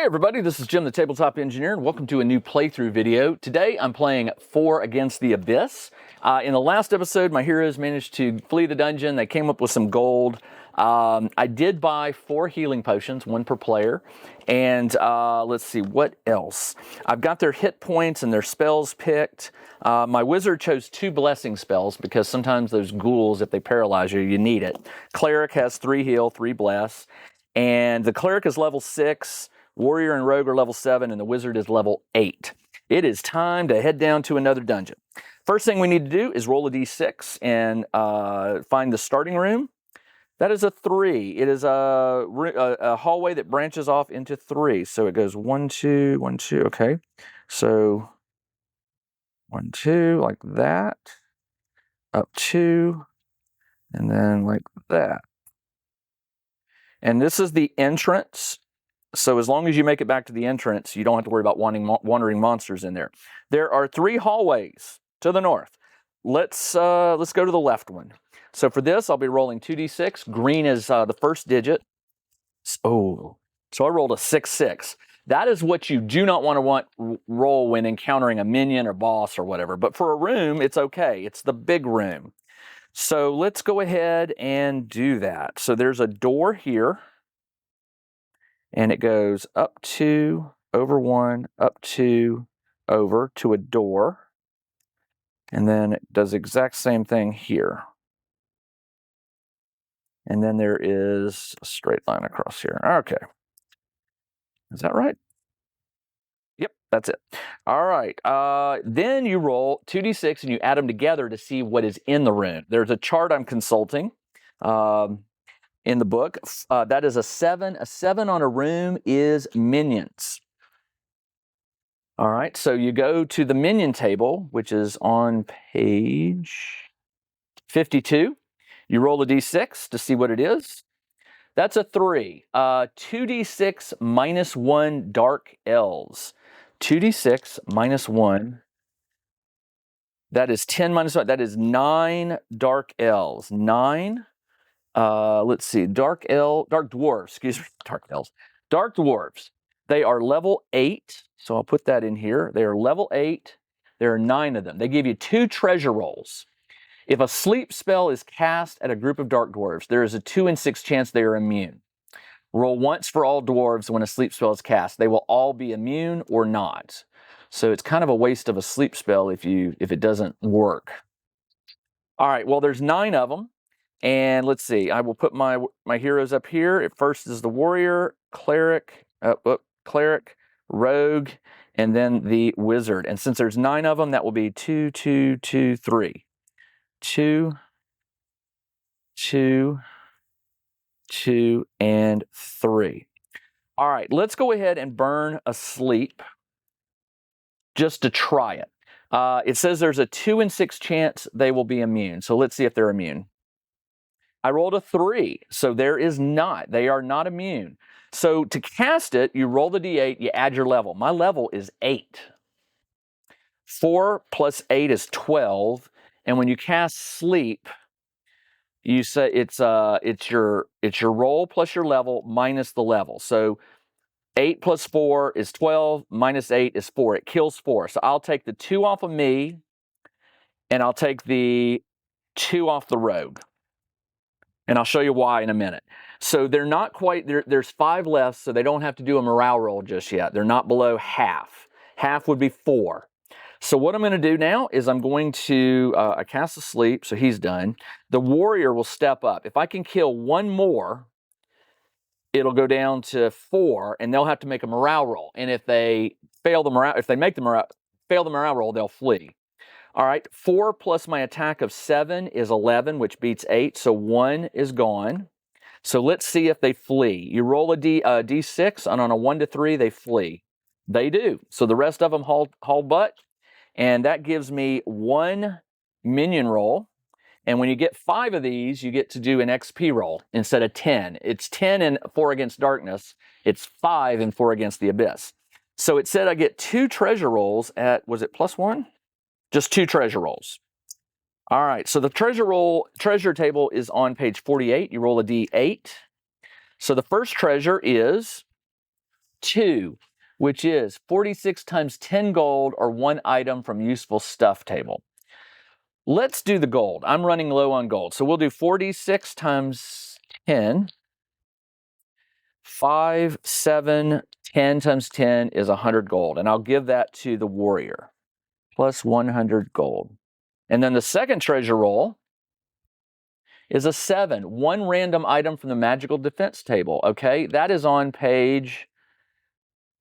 everybody, this is Jim the Tabletop Engineer, and welcome to a new playthrough video. Today I'm playing 4 Against the Abyss. In the last episode, my heroes managed to flee the dungeon. They came up with some gold. I did buy 4 healing potions, 1 per player. And let's see, what else? I've got their hit points and their spells picked. My wizard chose 2 blessing spells because sometimes those ghouls, if they paralyze you, you need it. Cleric has 3 heal, 3 bless. And the cleric is level 6. Warrior and Rogue are level 7, and the Wizard is level 8. It is time to head down to another dungeon. First thing we need to do is roll a d6 and find the starting room. That is a 3. It is a hallway that branches off into 3. So it goes 1, 2, 1, 2. Okay. So 1, 2, like that. Up 2. And then like that. And this is the entrance. So as long as you make it back to the entrance, you don't have to worry about wandering monsters in there. There are 3 hallways to the north. Let's go to the left one. So for this, I'll be rolling 2d6. Green is the first digit. Oh, so I rolled a 6-6. That is what you do not want to roll when encountering a minion or boss or whatever. But for a room, it's okay. It's the big room. So let's go ahead and do that. So there's a door here. And it goes up 2, over 1, up 2, over to a door. And then it does the exact same thing here. And then there is a straight line across here. Okay. Is that right? Yep, that's it. All right. Then you roll 2d6 and you add them together to see what is in the room. There's a chart I'm consulting. In the book, that is a 7. A 7 on a room is minions. All right, so you go to the minion table, which is on page 52. You roll a d6 to see what it is. That's a 3. 2d6 minus 1 dark elves. 2d6 minus 1. That is 10 minus 1. That is 9 dark elves. 9. Let's see, dark dwarves, excuse me, dark elves. Dark dwarves, they are level 8, so I'll put that in here. They are level 8, there are 9 of them. They give you 2 treasure rolls. If a sleep spell is cast at a group of dark dwarves, there is a 2 in 6 chance they are immune. Roll once for all dwarves when a sleep spell is cast. They will all be immune or not. So it's kind of a waste of a sleep spell if it doesn't work. All right, well, there's 9 of them. And let's see, I will put my heroes up here. At first is the warrior, cleric, rogue, and then the wizard. And since there's 9 of them, that will be 2, 2, 2, 3. 2, 2, 2, and 3. All right, let's go ahead and burn a sleep just to try it. It says there's a 2 in 6 chance they will be immune. So let's see if they're immune. I rolled a 3, so there is not. They are not immune. So to cast it, you roll the d8, you add your level. My level is 8. 4 plus 8 is 12, and when you cast sleep, you say it's your roll plus your level minus the level. So 8 plus 4 is 12, minus 8 is 4. It kills 4. So I'll take the 2 off of me, and I'll take the 2 off the rogue. And I'll show you why in a minute. So they're not quite, there's 5 left, so they don't have to do a morale roll just yet. They're not below half. Half would be 4. So what I'm going to do now is I'm going to, I cast asleep, so he's done. The warrior will step up. If I can kill 1 more, it'll go down to 4, and they'll have to make a morale roll. And if they fail the morale, fail the morale roll, they'll flee. All right, 4 plus my attack of 7 is 11, which beats 8, so 1 is gone. So let's see if they flee. You roll a d6, and on a 1 to 3, they flee. They do. So the rest of them haul butt, and that gives me 1 minion roll. And when you get 5 of these, you get to do an XP roll instead of 10. It's 10 in 4 Against Darkness. It's 5 in 4 Against the Abyss. So it said I get 2 treasure rolls at, was it +1? Just 2 treasure rolls. All right, so the treasure table is on page 48. You roll a d8. So the first treasure is 2, which is 46 times 10 gold or 1 item from useful stuff table. Let's do the gold. I'm running low on gold. So we'll do 46 times 10. 5, 7, 10 times 10 is 100 gold. And I'll give that to the warrior. Plus 100 gold. And then the second treasure roll is a 7. 1 random item from the magical defense table. Okay, that is on page...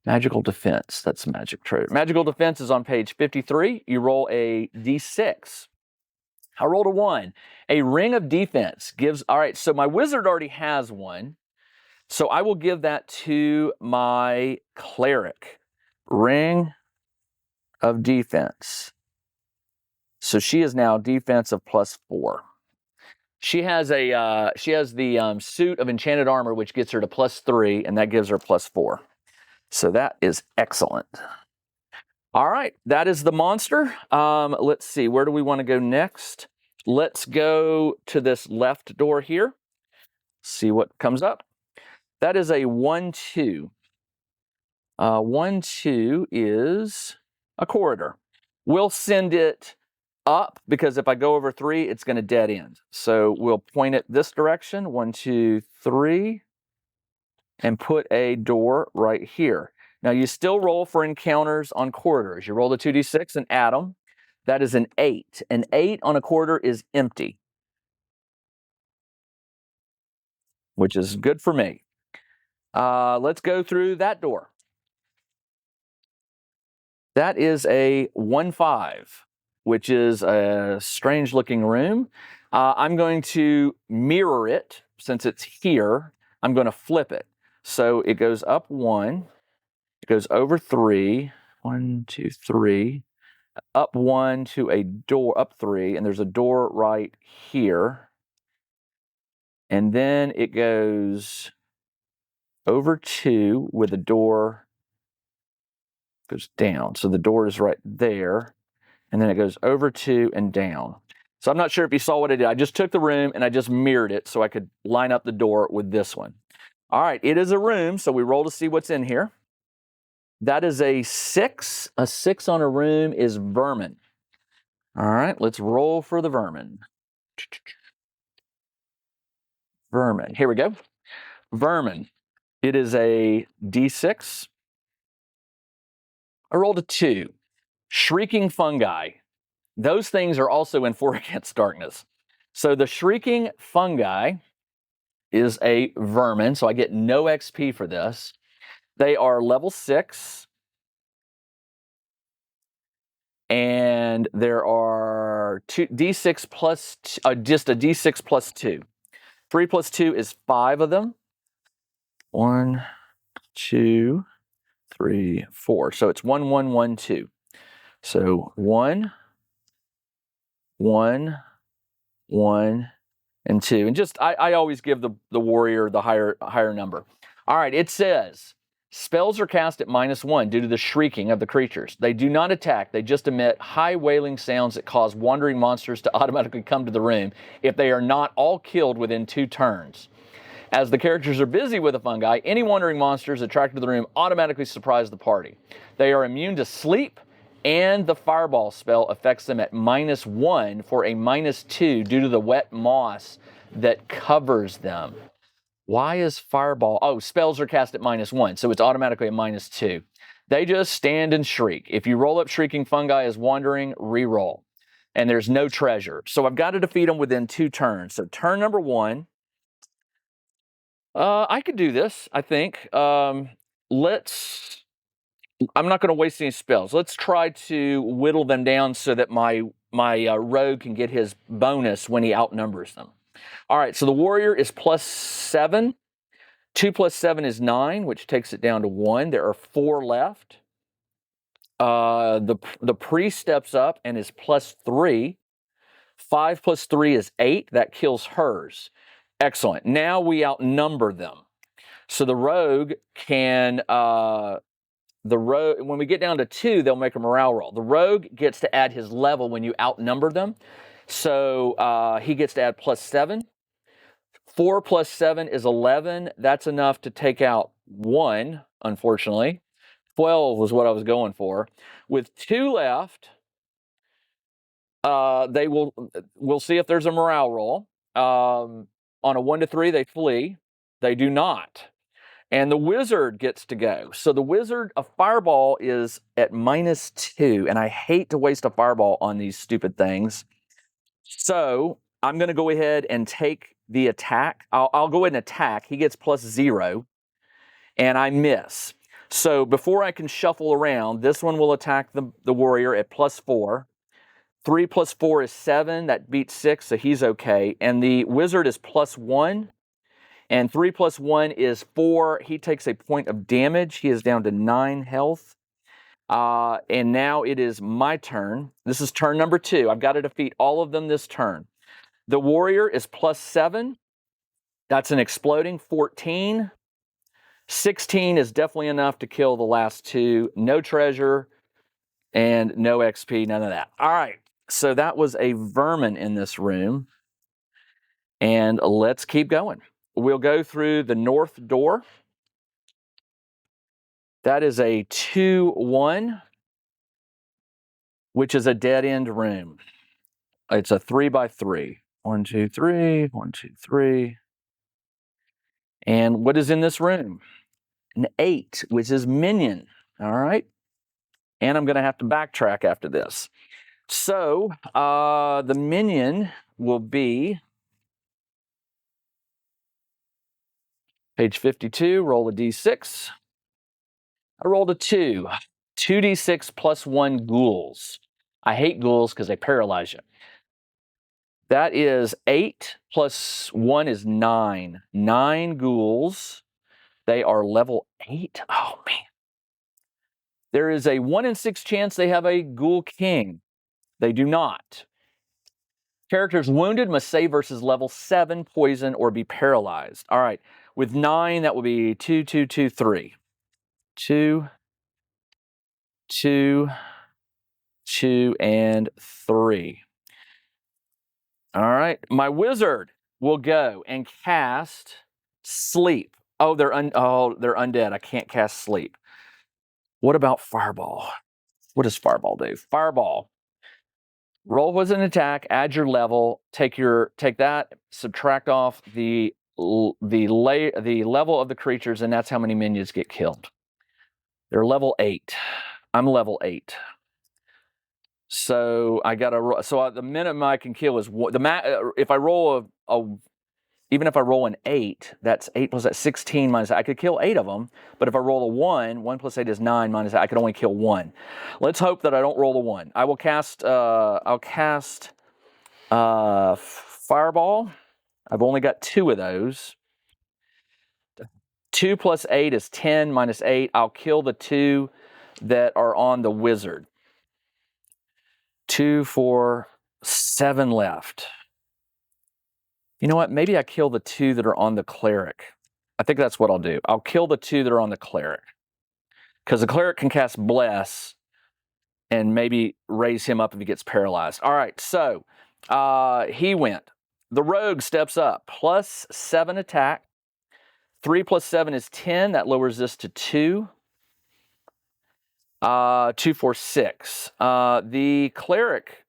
Magical defense. That's magic treasure. Magical defense is on page 53. You roll a d6. I rolled a 1. A ring of defense gives... All right, so my wizard already has one. So I will give that to my cleric. Ring of defense. So she is now defense of plus 4. She has the suit of enchanted armor, which gets her to plus 3, and that gives her plus 4. So that is excellent. All right, that is the monster. Let's see, where do we want to go next? Let's go to this left door here. See what comes up. That is a 1-2. 1-2 is a corridor. We'll send it up because if I go over 3, it's going to dead end. So we'll point it this direction, 1, 2, 3, and put a door right here. Now you still roll for encounters on corridors. You roll the 2d6 and add them. That is an 8. An 8 on a corridor is empty, which is good for me. Let's go through that door. That is a 1-5, which is a strange looking room. I'm going to mirror it since it's here. I'm going to flip it. So it goes up 1, it goes over 3, 1, 2, 3, up 1 to a door, up 3, and there's a door right here. And then it goes over 2 with a door goes down. So the door is right there. And then it goes over 2 and down. So I'm not sure if you saw what I did. I just took the room and I just mirrored it so I could line up the door with this one. All right, it is a room, so we roll to see what's in here. That is a 6. A 6 on a room is vermin. All right, let's roll for the vermin. Vermin. Here we go. Vermin. It is a d6. I rolled a 2. Shrieking fungi. Those things are also in 4 against darkness. So the shrieking fungi is a vermin, so I get no XP for this. They are level 6. And there are d6 plus, just a d6 plus 2. 3 plus 2 is 5 of them. 1, 2, 3, 4. So it's 1, 1, 1, 2. So 1, 1, 1, and 2. And just, I always give the warrior the higher number. All right, it says, spells are cast at -1 due to the shrieking of the creatures. They do not attack, they just emit high wailing sounds that cause wandering monsters to automatically come to the room if they are not all killed within 2 turns. As the characters are busy with the fungi, any wandering monsters attracted to the room automatically surprise the party. They are immune to sleep, and the fireball spell affects them at -1 for a -2 due to the wet moss that covers them. Why is fireball? Oh, spells are cast at -1, so it's automatically a -2. They just stand and shriek. If you roll up shrieking fungi as wandering, re-roll. And there's no treasure. So I've got to defeat them within 2 turns. So turn number 1. I could do this, I think. I'm not going to waste any spells. Let's try to whittle them down so that my rogue can get his bonus when he outnumbers them. All right, so the warrior is +7. 2 plus 7 is 9, which takes it down to 1. There are 4 left. The priest steps up and is +3. 5 plus 3 is 8. That kills hers. Excellent. Now we outnumber them. So the rogue can... when we get down to 2, they'll make a morale roll. The rogue gets to add his level when you outnumber them. So he gets to add +7. 4 plus 7 is 11. That's enough to take out 1, unfortunately. 12 was what I was going for. With 2 left, we'll see if there's a morale roll. On a 1 to 3, they flee. They do not. And the wizard gets to go. So the wizard, a fireball is at -2, and I hate to waste a fireball on these stupid things. So I'm going to go ahead and take the attack. I'll go ahead and attack. He gets +0, and I miss. So before I can shuffle around, this one will attack the warrior at +4. 3 + 4 is 7. That beats 6, so he's okay. And the wizard is +1. And 3 + 1 is 4. He takes a point of damage. He is down to 9 health. And now it is my turn. This is turn number 2. I've got to defeat all of them this turn. The warrior is +7. That's an exploding 14. 16 is definitely enough to kill the last 2. No treasure and no XP, none of that. All right. So that was a vermin in this room. And let's keep going. We'll go through the north door. That is a 2-1, which is a dead-end room. It's a 3x3. 1, 2, 3, 1, 2, 3. And what is in this room? An 8, which is minion. All right. And I'm going to have to backtrack after this. So the minion will be page 52, roll a d6. I rolled a 2. 2d6 + 1 ghouls. I hate ghouls because they paralyze you. That is 8 + 1 is 9. 9 ghouls. They are level 8. Oh, man. There is a 1 in 6 chance they have a ghoul king. They do not. Characters wounded must save versus level 7, poison, or be paralyzed. All right. With 9, that will be 2, 2, 2, 3. 2, 2, 2, and 3. All right. My wizard will go and cast sleep. Oh, they're undead. I can't cast sleep. What about fireball? What does fireball do? Fireball. Roll was an attack, add your level, take that, subtract off the level of the creatures, and that's how many minions get killed. They're level 8. I'm level 8. So I got to. So the minimum I can kill is if I roll even if I roll an 8, that's 8 plus that 16 minus. I could kill 8 of them, but if I roll a 1, 1 + 8 is 9 minus that. I could only kill 1. Let's hope that I don't roll a 1. I will cast. I'll cast fireball. I've only got 2 of those. 2 + 8 is 10 minus 8. I'll kill the 2 that are on the wizard. 2, 4, 7 left. You know what? Maybe I kill the 2 that are on the cleric. I think that's what I'll do. I'll kill the 2 that are on the cleric. Because the cleric can cast Bless and maybe raise him up if he gets paralyzed. All right, so he went. The rogue steps up. +7 attack. 3 + 7 is 10. That lowers this to 2. 2, 4, 6. The cleric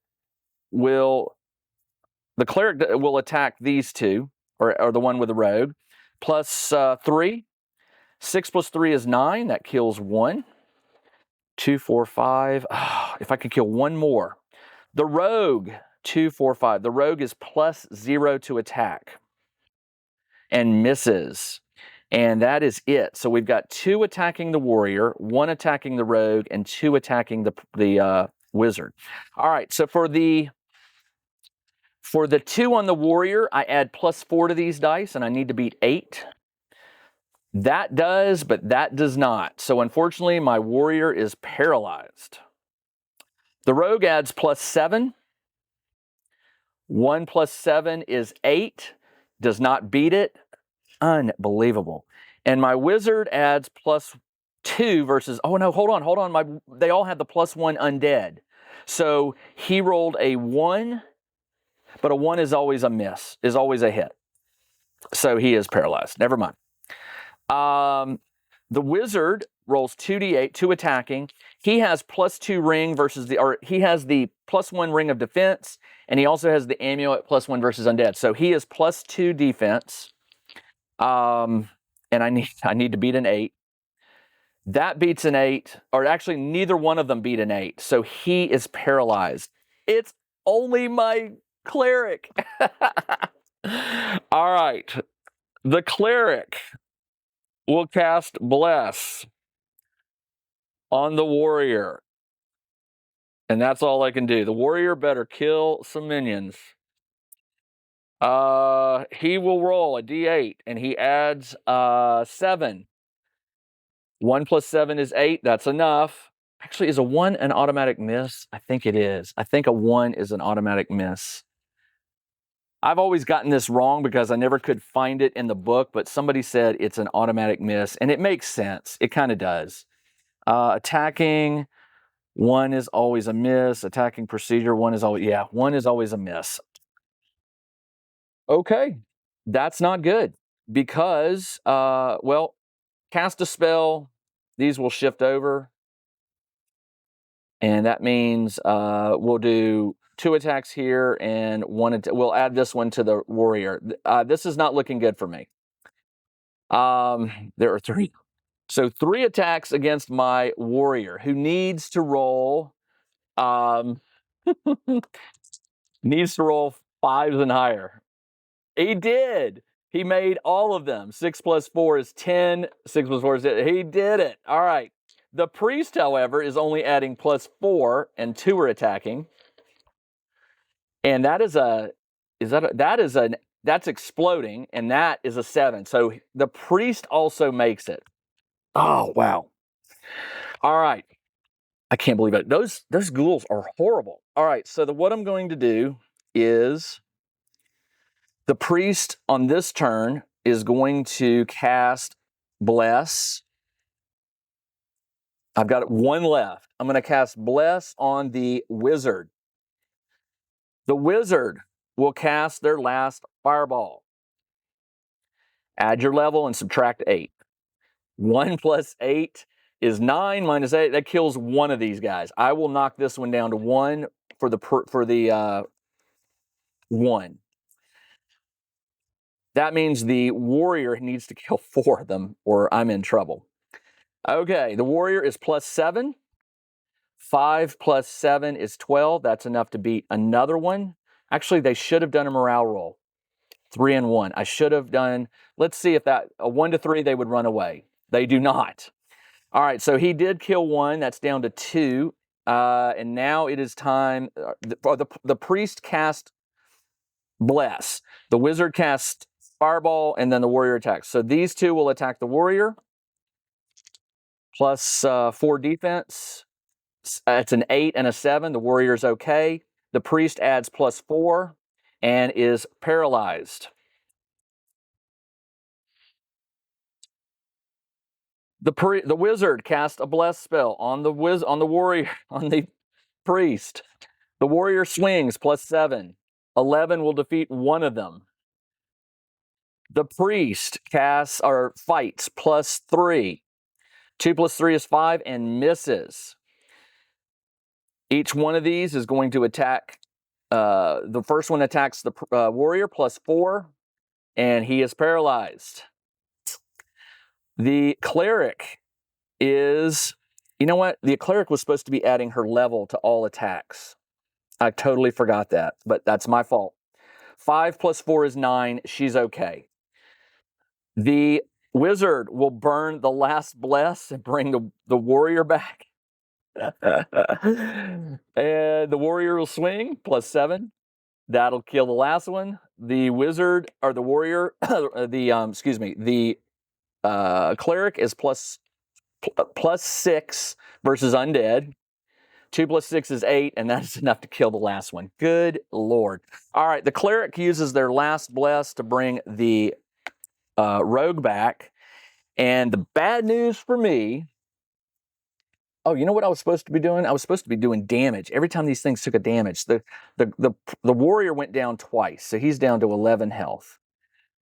will attack these 2, or the one with the rogue. +3. 6 + 3 is 9. That kills 1. 2, 4, 5. Oh, if I could kill 1 more. The rogue, 2, 4, 5. The rogue is +0 to attack and misses. And that is it. So we've got 2 attacking the warrior, 1 attacking the rogue, and 2 attacking the wizard. All right, so for the 2 on the warrior, I add +4 to these dice, and I need to beat 8. That does, but that does not. So unfortunately, my warrior is paralyzed. The rogue adds +7. 1 + 7 is 8. Does not beat it. Unbelievable. And my wizard adds +2 versus, oh no, hold on. They all have the +1 undead. So he rolled a 1, but a 1 is always a miss, is always a hit. So he is paralyzed. Never mind. The wizard rolls 2d8, 2 attacking. He has +2 ring versus he has the +1 ring of defense, and he also has the amulet +1 versus undead. So he is +2 defense. And I need to beat an 8. That beats an 8, or actually neither one of them beat an 8. So he is paralyzed. It's only my cleric. All right. The cleric will cast Bless on the warrior. And that's all I can do. The warrior better kill some minions. He will roll a d8, and he adds 7. 1 + 7 is 8. That's enough. Actually, is a 1 an automatic miss? I think it is. I think a 1 is an automatic miss. I've always gotten this wrong because I never could find it in the book, but somebody said it's an automatic miss, and it makes sense. It kind of does. Attacking, 1 is always a miss. Attacking procedure, 1 is always a miss. Okay, that's not good because, cast a spell. These will shift over, and that means we'll do 2 attacks here and 1. We'll add this one to the warrior. This is not looking good for me. There are 3. So 3 attacks against my warrior, who needs to roll needs to roll 5s and higher. He did. He made all of them. 6 + 4 is 10. 6 + 4 is 10. He did it. All right. The priest, however, is only adding +4, and 2 are attacking. And that's exploding, and that is a 7. So the priest also makes it. Oh, wow. All right. I can't believe it. Those ghouls are horrible. All right. So what I'm going to do is the priest on this turn is going to cast Bless. I've got 1 left. I'm going to cast Bless on the wizard. The wizard will cast their last fireball. Add your level and subtract 8. 1 + 8 is 9 minus 8. That kills one of these guys. I will knock this one down to 1 for the 1. That means the warrior needs to kill 4 of them, or I'm in trouble. Okay, the warrior is +7. 5 + 7 is 12. That's enough to beat another one. Actually, they should have done a morale roll. 3 and 1. I should have done, let's see if that, a 1 to 3, they would run away. They do not. All right, so he did kill 1. That's down to 2. And now it is time. The priest cast Bless. The wizard cast Fireball, and then the warrior attacks. So these 2 will attack the warrior. +4 defense. It's an 8 and a 7. The warrior's okay. The priest adds +4 and is paralyzed. The wizard cast a bless spell on the warrior, on the priest. The warrior swings +7. 11 will defeat one of them. The priest fights +3. 2 + 3 is 5 and misses. Each one of these is going to attack. The first one attacks the warrior +4, and he is paralyzed. The cleric is, you know what? The cleric was supposed to be adding her level to all attacks. I totally forgot that, but that's my fault. 5 + 4 is 9. She's okay. The wizard will burn the last bless and bring the warrior back. And the warrior will swing +7. That'll kill the last one. The wizard, or the warrior, the cleric is +6 versus undead. 2 + 6 is 8, and that's enough to kill the last one. Good Lord. All right, the cleric uses their last bless to bring the rogue back. And the bad news for me, you know what I was supposed to be doing? I was supposed to be doing damage. Every time these things took a damage, the warrior went down twice, so he's down to 11 health.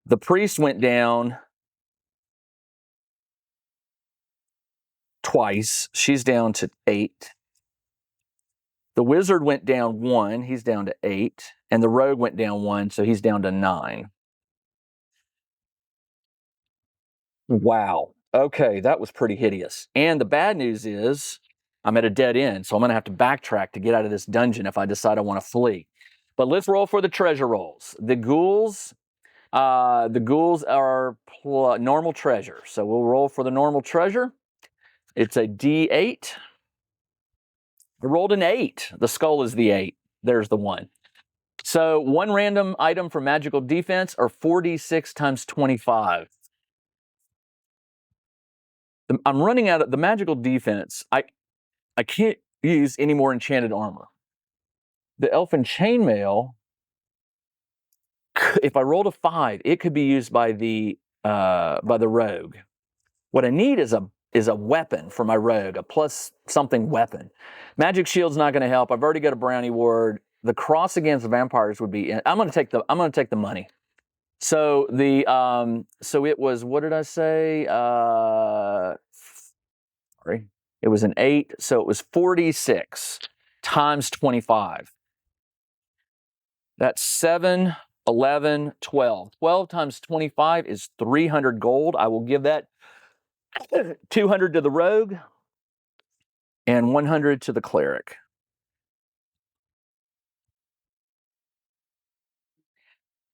The priest went down twice. She's down to 8. The wizard went down 1. He's down to 8. And the rogue went down 1, so he's down to 9. Wow. Okay, that was pretty hideous. And the bad news is I'm at a dead end, so I'm going to have to backtrack to get out of this dungeon if I decide I want to flee. But let's roll for the treasure rolls. The ghouls are normal treasure. So we'll roll for the normal treasure. It's a D8. I rolled an 8. The skull is the 8. There's the 1. So one random item for magical defense or 4d6 times 25. I'm running out of the magical defense. I can't use any more enchanted armor. The elfin chainmail, if I rolled a 5, it could be used by the rogue. What I need is a weapon for my rogue, a plus something weapon. Magic shield's not going to help. I've already got a brownie ward. The cross against the vampires would be. I'm going to take the money. So so it was, what did I say? Sorry, it was an 8. So it was 46 times 25. That's 7, 11, 12. 12 times 25 is 300 gold. I will give that 200 to the rogue and 100 to the cleric.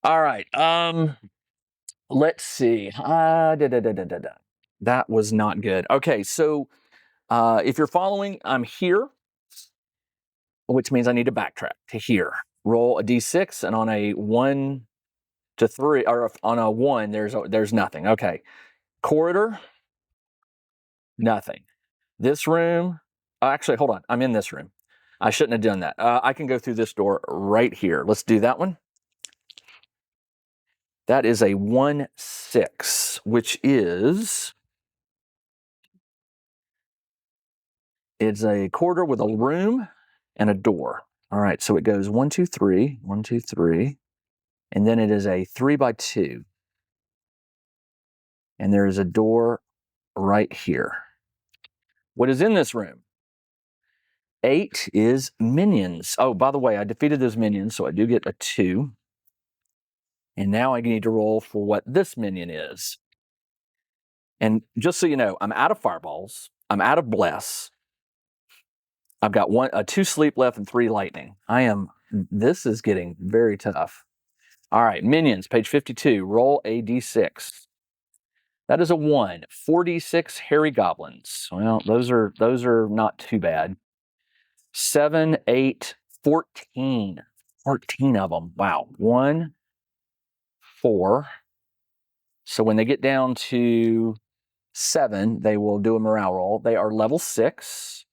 All right. Let's see. That was not good. Okay, so if you're following, I'm here, which means I need to backtrack to here. Roll a d6, and on a 1 to 3, or on a 1, there's nothing. Okay. Corridor, nothing. This room, actually, hold on. I'm in this room. I shouldn't have done that. I can go through this door right here. Let's do that one. That is a 1-6, which is, it's a corridor with a room and a door. All right, so it goes 1, 2, 3, 1, 2, 3, and then it is a 3x2. And there is a door right here. What is in this room? 8 is minions. Oh, by the way, I defeated those minions, so I do get a 2. And now I need to roll for what this minion is. And just so you know, I'm out of fireballs. I'm out of bless. I've got 2 sleep left and 3 lightning. This is getting very tough. All right, minions, page 52. Roll a d6. That is a 1. 4d6 hairy goblins. Well, those are not too bad. 7, 8, 14. 14 of them. Wow. 1, 4. So when they get down to 7, they will do a morale roll. They are level 6.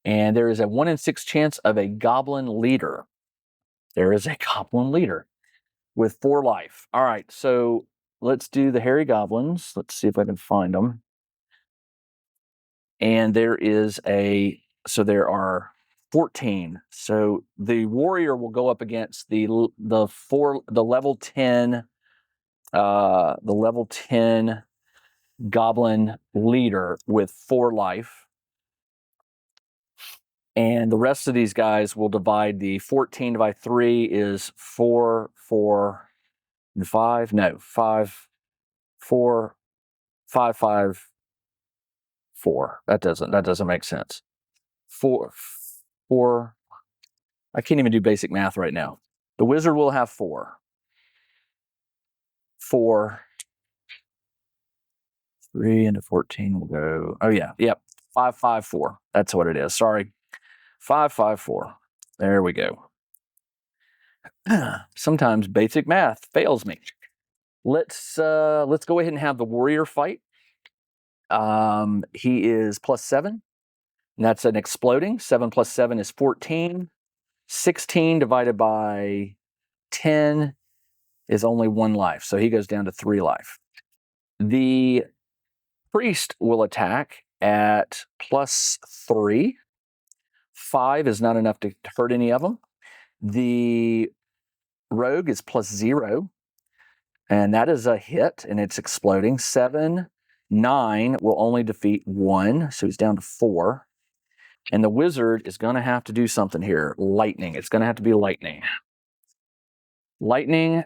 And there is a 1 in 6 chance of a goblin leader. There is a goblin leader with 4 life. All right, so let's do the hairy goblins. Let's see if I can find them. And there are 14. So the warrior will go up against the level 10 goblin leader with 4 life. And the rest of these guys will divide the 14 by 3 is 4, 4, and 5. No, 5, 4, 5, 5, 4. That doesn't make sense. 4. I can't even do basic math right now. The wizard will have 4. 4. 3 into 14 will go. Oh yeah, yep. 5, 5, 4. That's what it is. Sorry. 5, 5, 4. There we go. Sometimes basic math fails me. Let's go ahead and have the warrior fight. He is +7. And that's an exploding. 7 plus 7 is 14. 16 divided by 10 is only 1 life. So he goes down to 3 life. The priest will attack at +3. 5 is not enough to hurt any of them. The rogue is +0. And that is a hit, and it's exploding. 7 9 will only defeat 1, so he's down to 4. And the wizard is going to have to do something here. Lightning. It's going to have to be lightning. Lightning.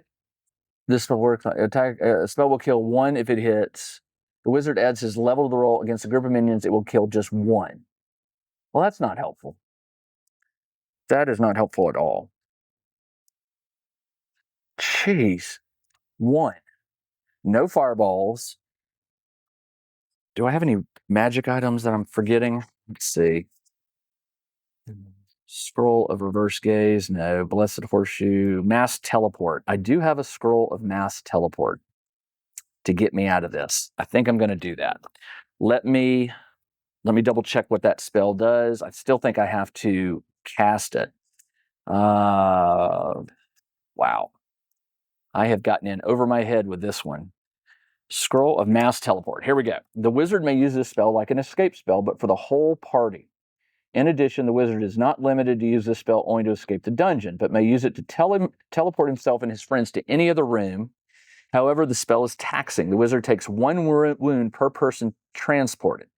This will work. Attack. Spell will kill 1 if it hits. The wizard adds his level to the roll against a group of minions. It will kill just 1. Well, that's not helpful. That is not helpful at all. Jeez. 1. No fireballs. Do I have any magic items that I'm forgetting? Let's see. Scroll of reverse gaze. No. Blessed horseshoe. Mass teleport. I do have a scroll of mass teleport to get me out of this. I think I'm going to do that. Let me double check what that spell does. I still think I have to cast it. Wow. I have gotten in over my head with this one. Scroll of mass teleport. Here we go. The wizard may use this spell like an escape spell, but for the whole party. In addition, the wizard is not limited to use this spell only to escape the dungeon, but may use it to teleport himself and his friends to any other room. However, the spell is taxing. The wizard takes 1 wound per person transported.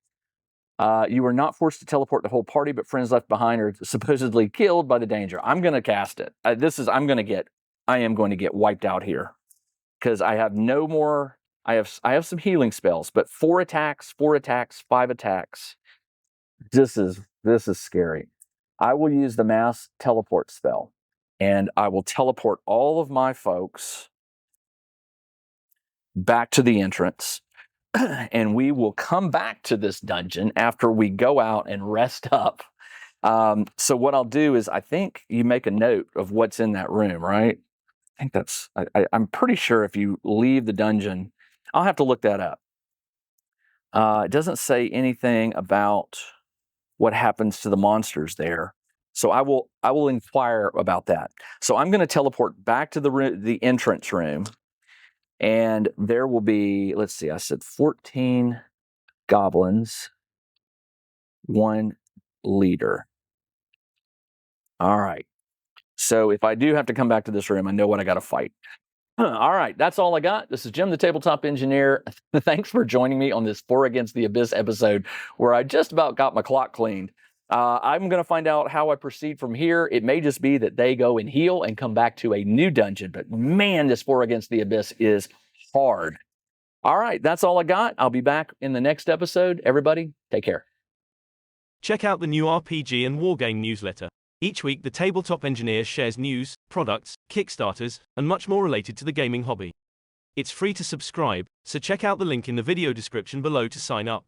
You are not forced to teleport the whole party, but friends left behind are supposedly killed by the danger. I'm going to cast it. I am going to get wiped out here because I have no more. I have some healing spells, but 4 attacks, 5 attacks. This is scary. I will use the mass teleport spell, and I will teleport all of my folks back to the entrance, and we will come back to this dungeon after we go out and rest up. So what I'll do is, I think you make a note of what's in that room, right? I think that's, I'm pretty sure if you leave the dungeon, I'll have to look that up. It doesn't say anything about what happens to the monsters there. So I will inquire about that. So I'm going to teleport back to the entrance room, and there will be, let's see, I said 14 goblins, 1 leader. All right. So if I do have to come back to this room, I know what I got to fight. All right, that's all I got. This is Jim, the Tabletop Engineer. Thanks for joining me on this 4 Against the Abyss episode where I just about got my clock cleaned. I'm going to find out how I proceed from here. It may just be that they go and heal and come back to a new dungeon. But man, this 4 Against the Abyss is hard. All right, that's all I got. I'll be back in the next episode. Everybody, take care. Check out the new RPG and Wargame newsletter. Each week, the Tabletop Engineer shares news, products, Kickstarters, and much more related to the gaming hobby. It's free to subscribe, so check out the link in the video description below to sign up.